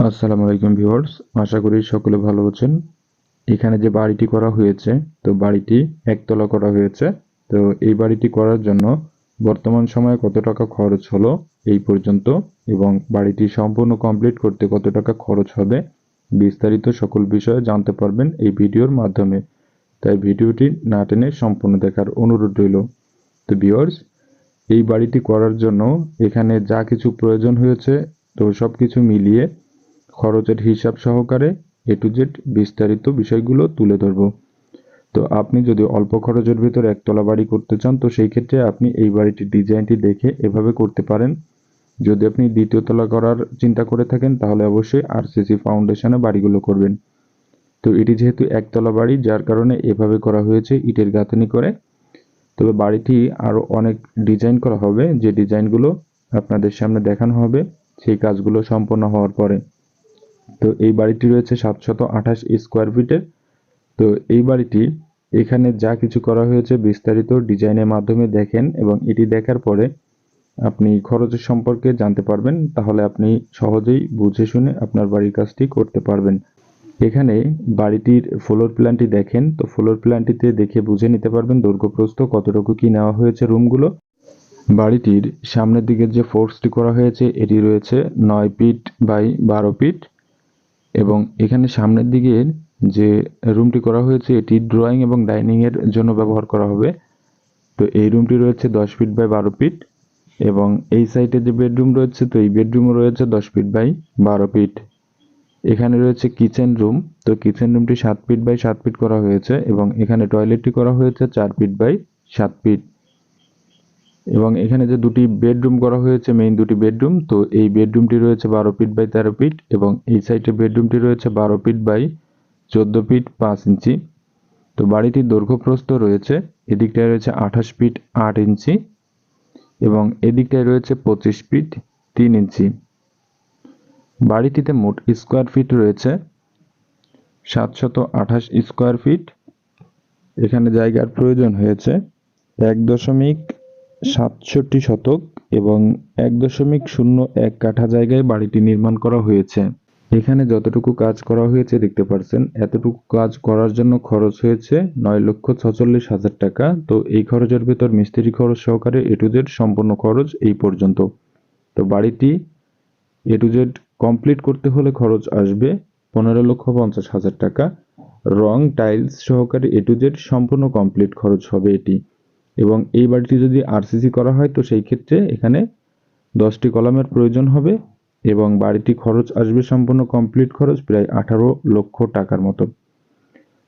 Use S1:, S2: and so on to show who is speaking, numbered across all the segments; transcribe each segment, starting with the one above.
S1: আসসালামু আলাইকুম ভিউয়ার্স, আশা করি সকলে ভালো আছেন। এখানে যে বাড়িটি করা হয়েছে, তো বাড়িটি একতলা করা হয়েছে। তো এই বাড়িটি করার জন্য বর্তমান সময়ে কত টাকা খরচ হলো এই পর্যন্ত, এবং বাড়িটি সম্পূর্ণ কমপ্লিট করতে কত টাকা খরচ হবে, বিস্তারিত সকল বিষয়ে জানতে পারবেন এই ভিডিওর মাধ্যমে। তাই ভিডিওটি না টেনে সম্পূর্ণ দেখার অনুরোধ রইল। তো ভিউয়ার্স, এই বাড়িটি করার জন্য এখানে যা কিছু প্রয়োজন হয়েছে, তো সবকিছু মিলিয়ে খরচের হিসাব সহকারে এ টু জেড বিস্তারিত বিষয়গুলো তুলে ধরব। তো আপনি যদি অল্প খরচের ভিতরে একতলা বাড়ি করতে চান, তো সেই ক্ষেত্রে আপনি এই বাড়িটির ডিজাইনটি দেখে এভাবে করতে পারেন। যদি আপনি দ্বিতীয় তলা করার চিন্তা করে থাকেন, তাহলে অবশ্যই আরসিসি ফাউন্ডেশনে বাড়িগুলো করবেন। তো এটি যেহেতু একতলা বাড়ি, যার কারণে এভাবে করা হয়েছে ইটের গাঁথনি করে। তবে বাড়িটি আরও অনেক ডিজাইন করা হবে, যে ডিজাইনগুলো আপনাদের সামনে দেখানো হবে সেই কাজগুলো সম্পন্ন হওয়ার পরে। তো এই বাড়িটি রয়েছে 728 স্কোয়ার ফিটের। তো এই বাড়িটি এখানে যা কিছু করা হয়েছে বিস্তারিত ডিজাইনের মাধ্যমে দেখেন, এবং এটি দেখার পরে আপনি খরচের সম্পর্কে জানতে পারবেন। তাহলে আপনি সহজেই বুঝে শুনে আপনার বাড়ির কাজটি করতে পারবেন। এখানে বাড়িটির ফ্লোর প্ল্যানটি দেখেন, তো ফ্লোর প্ল্যানটিতে দেখে বুঝে নিতে পারবেন দৈর্ঘ্য প্রস্থ কতটুকু কি নেওয়া হয়েছে রুমগুলো। বাড়িটির সামনের দিকে যে ফোর্সটি করা হয়েছে এটি রয়েছে 9 ফিট বাই 12 ফিট, এবং এখানে সামনের দিকের যে রুমটি করা হয়েছে এটি ড্রয়িং এবং ডাইনিং এর জন্য ব্যবহার করা হবে। তো এই রুমটি রয়েছে 10 ফিট বাই 12 ফিট, এবং এই সাইডে যে বেডরুম রয়েছে, তো এই বেডরুমও রয়েছে 10 ফিট বাই 12 ফিট। এখানে রয়েছে কিচেন রুম, তো কিচেন রুমটি 7 ফিট বাই 7 ফিট করা হয়েছে, এবং এখানে টয়লেটটি করা হয়েছে 4 ফিট বাই 7 ফিট। এবং এখানে যে দুটি বেডরুম করা হয়েছে, মেইন দুটি বেডরুম, তো এই বেডরুমটি রয়েছে 12 ফিট বাই 13 ফিট, এবং এই সাইডে বেডরুমটি রয়েছে 12 ফিট বাই 14 ফিট 5 ইঞ্চি। তো বাড়িটির দৈর্ঘ্য প্রস্থ রয়েছে, এদিকটায় রয়েছে 28 ফিট 8 ইঞ্চি, এবং এদিকটায় রয়েছে 25 ফিট 3 ইঞ্চি। বাড়িটিতে মোট স্কোয়ার ফিট রয়েছে 728 স্কোয়ার ফিট। এখানে জায়গার প্রয়োজন হয়েছে 1.67 শতক, এবং 1.01 কাঠা জায়গায় বাড়িটি নির্মাণ করা হয়েছে। এখানে যতটুকু কাজ করা হয়েছে দেখতে পাচ্ছেন, এতটুকু কাজ করার জন্য খরচ হয়েছে 9,46,000 টাকা। তো এই খরচের ভেতর মিস্ত্রি খরচ সহকারে এ টু জেড সম্পূর্ণ খরচ এই পর্যন্ত। তো বাড়িটি এ টু জেড কমপ্লিট করতে হলে খরচ আসবে 15,50,000 টাকা। রং টাইলস সহকারে এ টু জেড সম্পূর্ণ কমপ্লিট খরচ হবে এটি। এবং এই বাড়িটি যদি আরসিসি করা হয়, তো সেই ক্ষেত্রে এখানে 10টি কলামের প্রয়োজন হবে, এবং বাড়িটি খরচ আসবে সম্পূর্ণ কমপ্লিট খরচ প্রায় 18 লক্ষ টাকার মতো।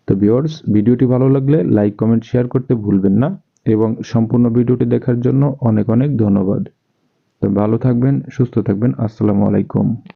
S1: তো ভিউয়ার্স, ভিডিওটি ভালো লাগলে লাইক কমেন্ট শেয়ার করতে ভুলবেন না, এবং সম্পূর্ণ ভিডিওটি দেখার জন্য অনেক অনেক ধন্যবাদ। তো ভালো থাকবেন, সুস্থ থাকবেন। আসসালামু আলাইকুম।